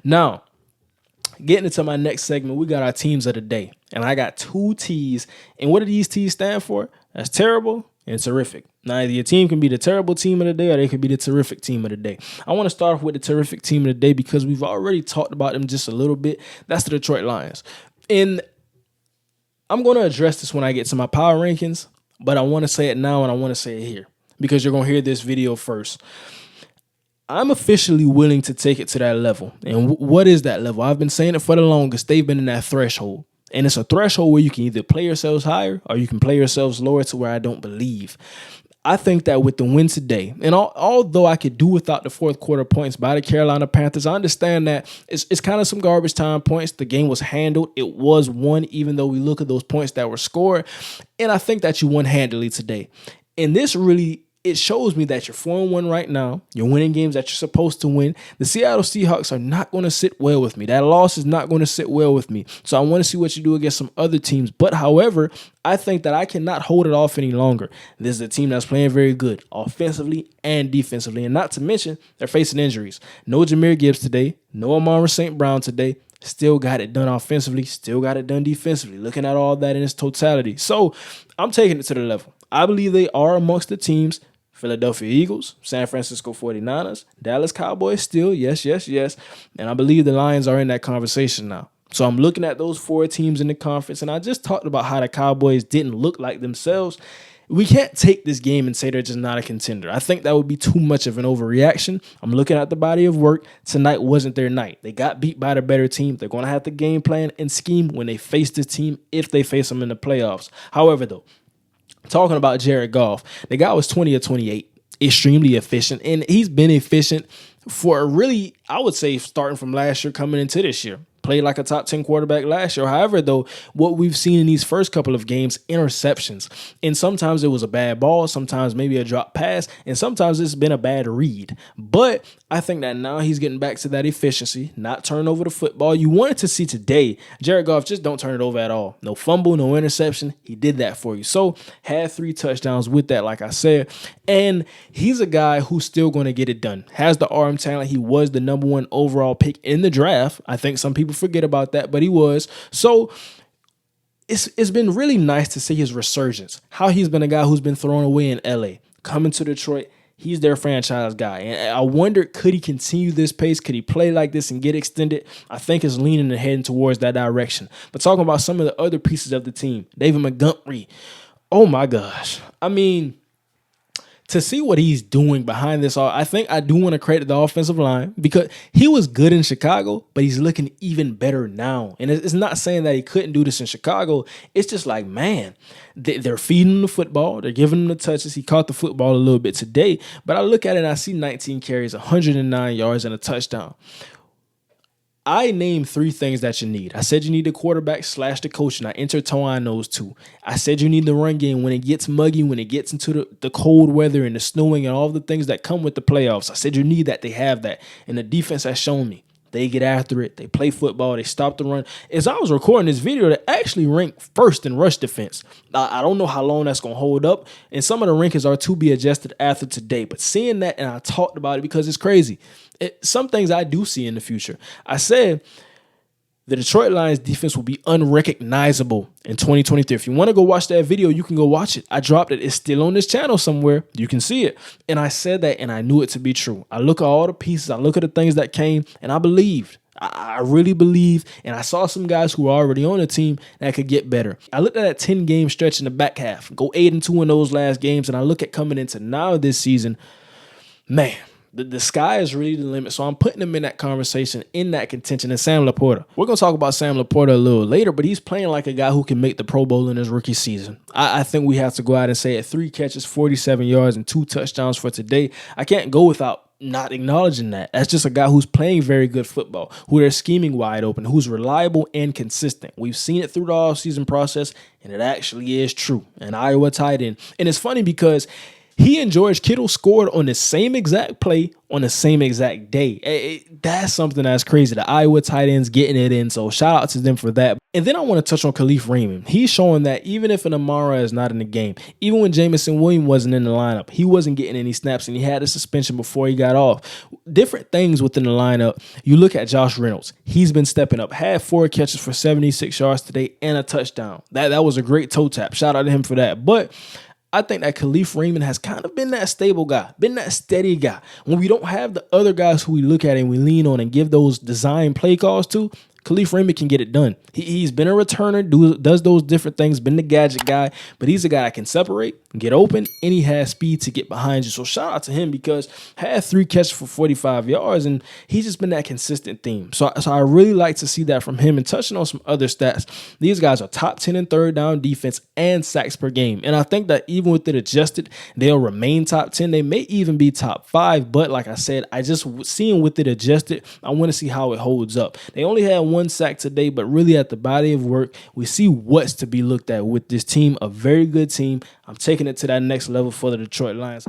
Now, getting into my next segment, we got our teams of the day. And I got two T's. And what do these T's stand for? That's terrible and terrific. Now, either your team can be the terrible team of the day or they could be the terrific team of the day. I want to start off with the terrific team of the day because we've already talked about them just a little bit. That's the Detroit Lions. And I'm going to address this when I get to my power rankings, but I want to say it now and I want to say it here because you're going to hear this video first. I'm officially willing to take it to that level. And what is that level? I've been saying it for the longest. They've been in that threshold. And it's a threshold where you can either play yourselves higher or you can play yourselves lower to where I don't believe. I think that with the win today, and although I could do without the fourth quarter points by the Carolina Panthers, I understand that it's kind of some garbage time points. The game was handled. It was won, even though we look at those points that were scored. And I think that you won handily today. And this really, it shows me that you're 4-1 right now. You're winning games that you're supposed to win. The Seattle Seahawks are not going to sit well with me. That loss is not going to sit well with me. So I want to see what you do against some other teams. But however, I think that I cannot hold it off any longer. This is a team that's playing very good offensively and defensively. And not to mention, they're facing injuries. No Jahmyr Gibbs today. No Amon St. Brown today. Still got it done offensively. Still got it done defensively. Looking at all that in its totality. So I'm taking it to the level. I believe they are amongst the teams. Philadelphia Eagles, San Francisco 49ers, Dallas Cowboys still, yes. And I believe the Lions are in that conversation now. So I'm looking at those four teams in the conference, and I just talked about how the Cowboys didn't look like themselves. We can't take this game and say they're just not a contender. I think that would be too much of an overreaction. I'm looking at the body of work. Tonight wasn't their night. They got beat by the better team. They're going to have to game plan and scheme when they face this team if they face them in the playoffs. However, though, talking about Jared Goff, the guy was 20 or 28, extremely efficient, and he's been efficient for a really, I would say, starting from last year coming into this year. Played like a top 10 quarterback last year. However, though, what we've seen in these first couple of games, interceptions. And sometimes it was a bad ball, sometimes maybe a drop pass, and sometimes it's been a bad read. But I think that now he's getting back to that efficiency, not turn over the football. You wanted to see today, Jared Goff, just don't turn it over at all. No fumble, no interception. He did that for you. So had 3 touchdowns with that, like I said. And he's a guy who's still going to get it done. Has the arm talent. He was the number 1 overall pick in the draft. I think some people forget about that, but he was. So it's been really nice to see his resurgence, how he's been a guy who's been thrown away in LA, coming to Detroit. He's their franchise guy. And I wonder, could he continue this pace? Could he play like this and get extended? I think it's leaning and heading towards that direction. But talking about some of the other pieces of the team, David Montgomery, oh my gosh. I mean, to see what he's doing behind this all, I think I do want to credit the offensive line because he was good in Chicago, but he's looking even better now. And it's not saying that he couldn't do this in Chicago. It's just like, man, they're feeding him the football. They're giving him the touches. He caught the football a little bit today, but I look at it and I see 19 carries, 109 yards, and a touchdown. I named 3 things that you need. I said you need the quarterback / the coach, and I intertwine those two. I said you need the run game when it gets muggy, when it gets into the cold weather and the snowing and all the things that come with the playoffs. I said you need that. They have that. And the defense has shown me. They get after it. They play football. They stop the run. As I was recording this video, they actually ranked first in rush defense. I don't know how long that's going to hold up. And some of the rankings are to be adjusted after today. But seeing that, and I talked about it because it's crazy. Some things I do see in the future. I said the Detroit Lions defense will be unrecognizable in 2023. If you want to go watch that video, you can go watch it. I dropped it. It's still on this channel somewhere. You can see it. And I said that, and I knew it to be true. I look at all the pieces. I look at the things that came, and I believed. I really believe, and I saw some guys who were already on the team that could get better. I looked at that 10-game stretch in the back half, go 8-2 in those last games, and I look at coming into now this season, man, the sky is really the limit. So I'm putting him in that conversation, in that contention. And Sam Laporta, we're going to talk about Sam Laporta a little later, but he's playing like a guy who can make the Pro Bowl in his rookie season. I think we have to go out and say it. 3 catches, 47 yards, and 2 touchdowns for today. I can't go without not acknowledging that. That's just a guy who's playing very good football, who they're scheming wide open, who's reliable and consistent. We've seen it through the offseason process, and it actually is true. An Iowa tight end. And it's funny because He and George Kittle scored on the same exact play on the same exact day. That's something that's crazy. The Iowa tight ends getting it in, so shout out to them for that. And then I want to touch on Khalif Raymond. He's showing that even if an Amara is not in the game, even when Jamison Williams wasn't in the lineup, he wasn't getting any snaps, and he had a suspension before he got off. Different things within the lineup. You look at Josh Reynolds. He's been stepping up. Had 4 catches for 76 yards today and a touchdown. That was a great toe tap. Shout out to him for that. But I think that Khalif Raymond has kind of been that stable guy, been that steady guy. When we don't have the other guys who we look at and we lean on and give those design play calls to, Khalif Raymond can get it done. He's been a returner, does those different things, been the gadget guy, but he's a guy that can separate, get open, and he has speed to get behind you. So shout out to him because had 3 catches for 45 yards, and he's just been that consistent theme. So I really like to see that from him. And touching on some other stats, these guys are top 10 in third down defense and sacks per game. And I think that even with it adjusted, they'll remain top 10. They may even be top 5, but like I said, I just seeing with it adjusted, I want to see how it holds up. They only had 1 sack today, but really at the body of work, we see what's to be looked at with this team, a very good team. I'm taking it to that next level for the Detroit Lions.